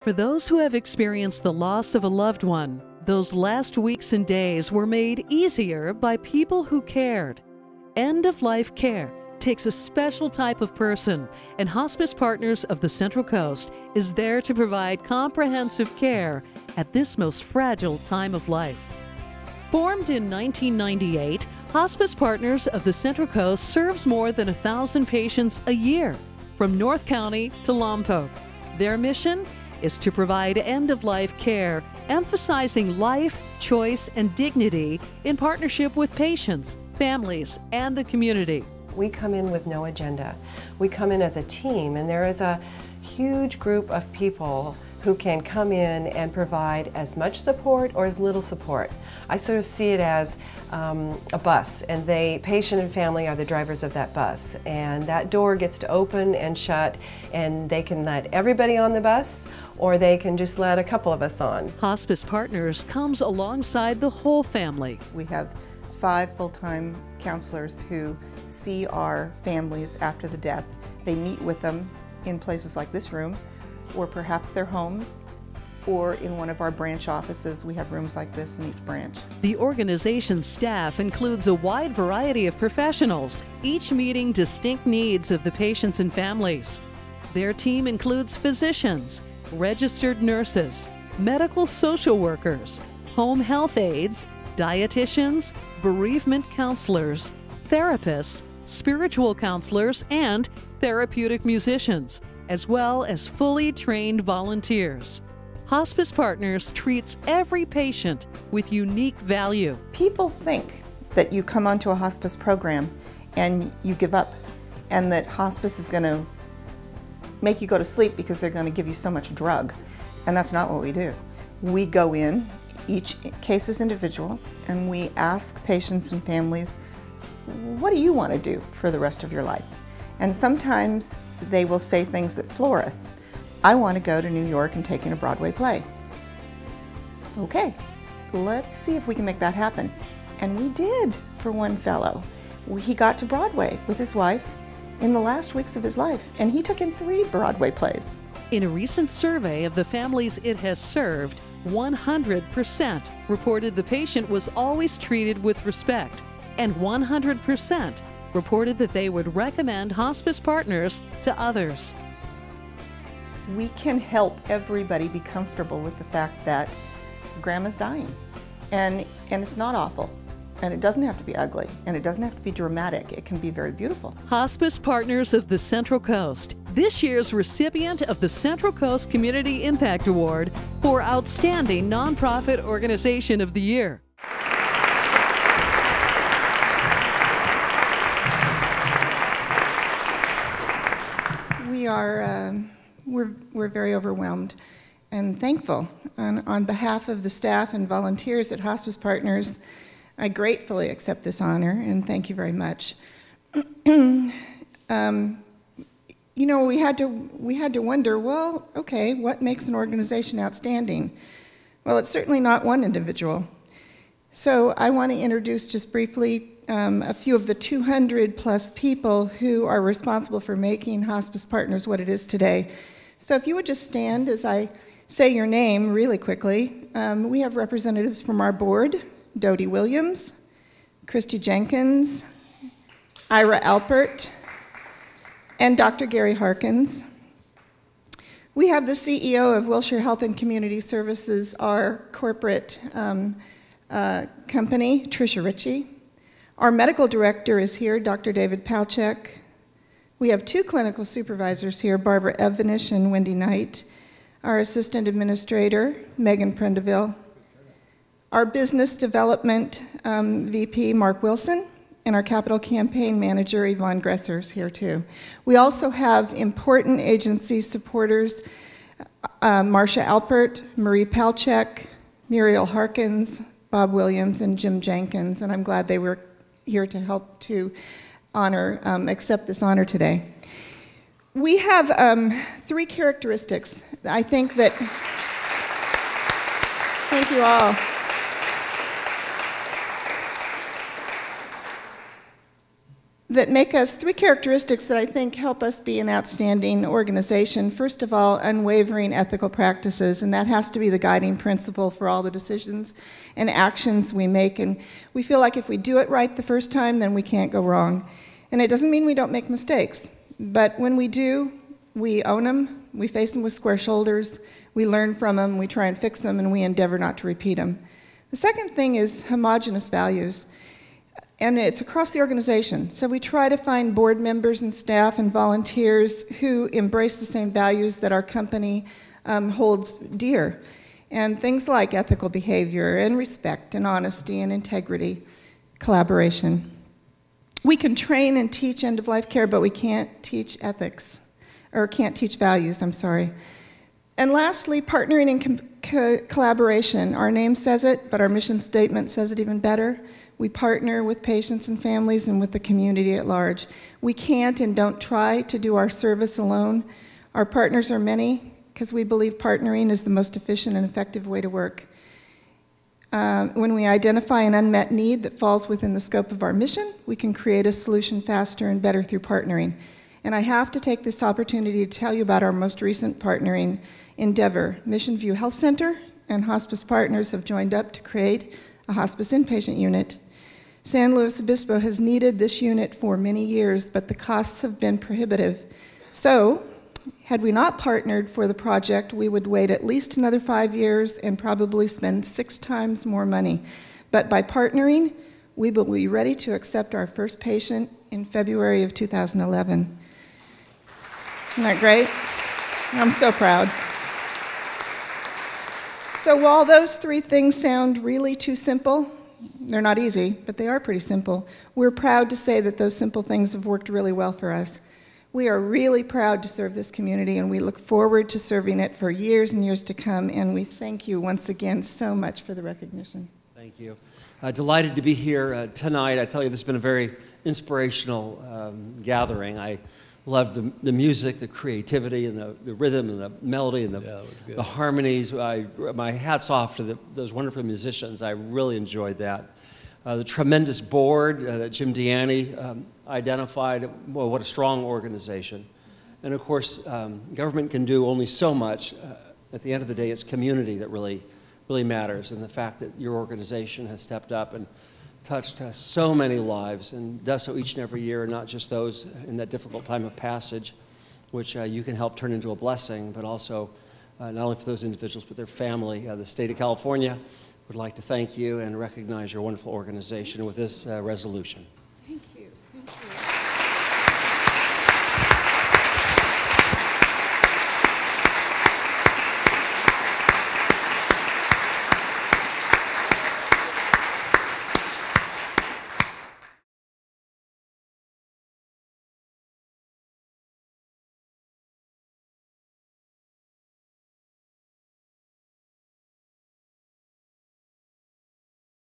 For those who have experienced the loss of a loved one, those last weeks and days were made easier by people who cared. End-of-life care takes a special type of person, and Hospice Partners of the Central Coast is there to provide comprehensive care at this most fragile time of life. Formed in 1998, Hospice Partners of the Central Coast serves more than 1,000 patients a year, from North County to Lompoc. Their mission is to provide end-of-life care, emphasizing life, choice, and dignity in partnership with patients, families, and the community. We come in with no agenda. We come in as a team, and there is a huge group of people who can come in and provide as much support or as little support. I sort of see it as a bus, and patient and family are the drivers of that bus, and that door gets to open and shut, and they can let everybody on the bus, or they can just let a couple of us on. Hospice Partners comes alongside the whole family. We have 5 full-time counselors who see our families after the death. They meet with them in places like this room, or perhaps their homes, or in one of our branch offices. We have rooms like this in each branch. The organization's staff includes a wide variety of professionals, each meeting distinct needs of the patients and families. Their team includes physicians, registered nurses, medical social workers, home health aides, dietitians, bereavement counselors, therapists, spiritual counselors, and therapeutic musicians, as well as fully trained volunteers. Hospice Partners treats every patient with unique value. People think that you come onto a hospice program and you give up, and that hospice is going to make you go to sleep because they're going to give you so much drug. And that's not what we do. We go in, each case is individual, and we ask patients and families, what do you want to do for the rest of your life? And sometimes they will say things that floor us. I want to go to New York and take in a Broadway play. Okay, let's see if we can make that happen. And we did for one fellow. He got to Broadway with his wife in the last weeks of his life, and he took in 3 Broadway plays. In a recent survey of the families it has served, 100% reported the patient was always treated with respect, and 100% reported that they would recommend Hospice Partners to others. We can help everybody be comfortable with the fact that Grandma's dying, and it's not awful. And it doesn't have to be ugly, and it doesn't have to be dramatic. It can be very beautiful. Hospice Partners of the Central Coast, this year's recipient of the Central Coast Community Impact Award for Outstanding Nonprofit Organization of the Year. We're very overwhelmed and thankful. On behalf of the staff and volunteers at Hospice Partners, I gratefully accept this honor, and thank you very much. You know, we had to wonder, well, okay, what makes an organization outstanding? Well, it's certainly not one individual. So I want to introduce just briefly a few of the 200 plus people who are responsible for making Hospice Partners what it is today. So if you would just stand as I say your name really quickly. We have representatives from our board: Dodie Williams, Christy Jenkins, Ira Alpert, and Dr. Gary Harkins. We have the CEO of Wilshire Health and Community Services, our corporate company, Tricia Ritchie. Our medical director is here, Dr. David Palchek. We have 2 clinical supervisors here, Barbara Evanish and Wendy Knight. Our assistant administrator, Megan Prendeville. Our business development VP, Mark Wilson, and our capital campaign manager, Yvonne Gresser, is here too. We also have important agency supporters, Marcia Alpert, Marie Palchek, Muriel Harkins, Bob Williams, and Jim Jenkins, and I'm glad they were here to help to accept this honor today. We have 3 characteristics. I think that, thank you all. that make us, three characteristics that I think help us be an outstanding organization. First of all, unwavering ethical practices, and that has to be the guiding principle for all the decisions and actions we make. And we feel like if we do it right the first time, then we can't go wrong. And it doesn't mean we don't make mistakes, but when we do, we own them, we face them with square shoulders, we learn from them, we try and fix them, and we endeavor not to repeat them. The second thing is homogenous values. And it's across the organization. So we try to find board members and staff and volunteers who embrace the same values that our company holds dear. And things like ethical behavior and respect and honesty and integrity, collaboration. We can train and teach end-of-life care, but we can't teach ethics, or can't teach values, I'm sorry. And lastly, partnering and collaboration. Our name says it, but our mission statement says it even better. We partner with patients and families and with the community at large. We can't and don't try to do our service alone. Our partners are many because we believe partnering is the most efficient and effective way to work. When we identify an unmet need that falls within the scope of our mission, we can create a solution faster and better through partnering. And I have to take this opportunity to tell you about our most recent partnering endeavor. Mission View Health Center and Hospice Partners have joined up to create a hospice inpatient unit. San Luis Obispo has needed this unit for many years, but the costs have been prohibitive. So, had we not partnered for the project, we would wait at least another 5 years and probably spend 6 times more money. But by partnering, we will be ready to accept our first patient in February of 2011. Isn't that great? I'm so proud. So while those 3 things sound really too simple, they're not easy, but they are pretty simple. We're proud to say that those simple things have worked really well for us. We are really proud to serve this community, and we look forward to serving it for years and years to come, and we thank you once again so much for the recognition. Thank you. Delighted to be here tonight. I tell you, this has been a very inspirational gathering. I love the music, the creativity, and the rhythm, and the melody, and the harmonies. My hat's off to those wonderful musicians. I really enjoyed that. The tremendous board that Jim Deaney identified. Well, what a strong organization. And of course, government can do only so much. At the end of the day, it's community that really matters. And the fact that your organization has stepped up and touched so many lives and does so each and every year, and not just those in that difficult time of passage, which you can help turn into a blessing, but also not only for those individuals, but their family. The state of California would like to thank you and recognize your wonderful organization with this resolution.